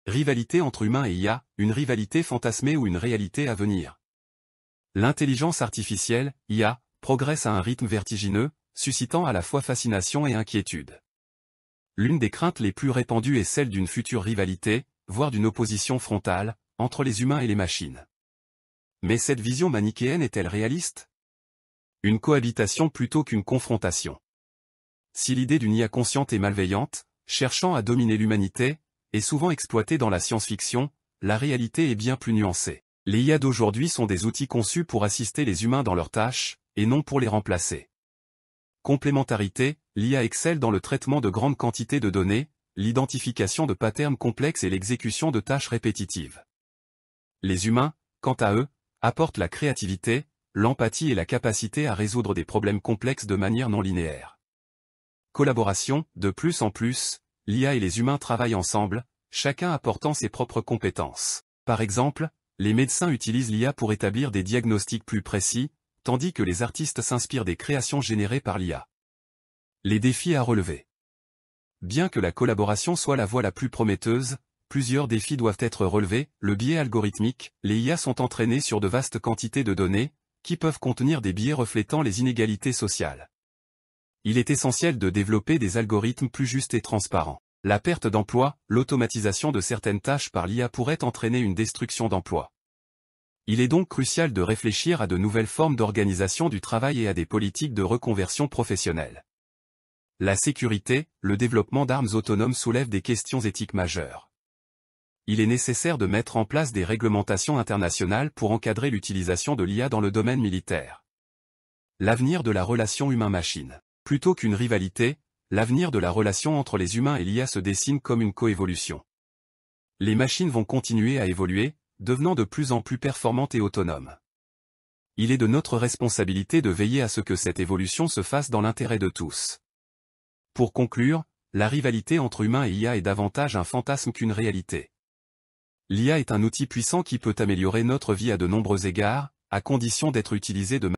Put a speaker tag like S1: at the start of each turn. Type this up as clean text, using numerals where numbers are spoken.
S1: Rivalité entre humains et IA, une rivalité fantasmée ou une réalité à venir. L'intelligence artificielle, IA, progresse à un rythme vertigineux, suscitant à la fois fascination et inquiétude. L'une des craintes les plus répandues est celle d'une future rivalité, voire d'une opposition frontale, entre les humains et les machines. Mais cette vision manichéenne est-elle réaliste? Une cohabitation plutôt qu'une confrontation. Si l'idée d'une IA consciente et malveillante, cherchant à dominer l'humanité, est souvent exploitée dans la science-fiction, la réalité est bien plus nuancée. Les IA d'aujourd'hui sont des outils conçus pour assister les humains dans leurs tâches, et non pour les remplacer. Complémentarité, l'IA excelle dans le traitement de grandes quantités de données, l'identification de patterns complexes et l'exécution de tâches répétitives. Les humains, quant à eux, apportent la créativité, l'empathie et la capacité à résoudre des problèmes complexes de manière non linéaire. Collaboration, de plus en plus, l'IA et les humains travaillent ensemble, chacun apportant ses propres compétences. Par exemple, les médecins utilisent l'IA pour établir des diagnostics plus précis, tandis que les artistes s'inspirent des créations générées par l'IA. Les défis à relever. Bien que la collaboration soit la voie la plus prometteuse, plusieurs défis doivent être relevés. Le biais algorithmique, les IA sont entraînées sur de vastes quantités de données, qui peuvent contenir des biais reflétant les inégalités sociales. Il est essentiel de développer des algorithmes plus justes et transparents. La perte d'emploi, l'automatisation de certaines tâches par l'IA pourrait entraîner une destruction d'emplois. Il est donc crucial de réfléchir à de nouvelles formes d'organisation du travail et à des politiques de reconversion professionnelle. La sécurité, le développement d'armes autonomes soulève des questions éthiques majeures. Il est nécessaire de mettre en place des réglementations internationales pour encadrer l'utilisation de l'IA dans le domaine militaire. L'avenir de la relation humain-machine. Plutôt qu'une rivalité, l'avenir de la relation entre les humains et l'IA se dessine comme une coévolution. Les machines vont continuer à évoluer, devenant de plus en plus performantes et autonomes. Il est de notre responsabilité de veiller à ce que cette évolution se fasse dans l'intérêt de tous. Pour conclure, la rivalité entre humains et IA est davantage un fantasme qu'une réalité. L'IA est un outil puissant qui peut améliorer notre vie à de nombreux égards, à condition d'être utilisé de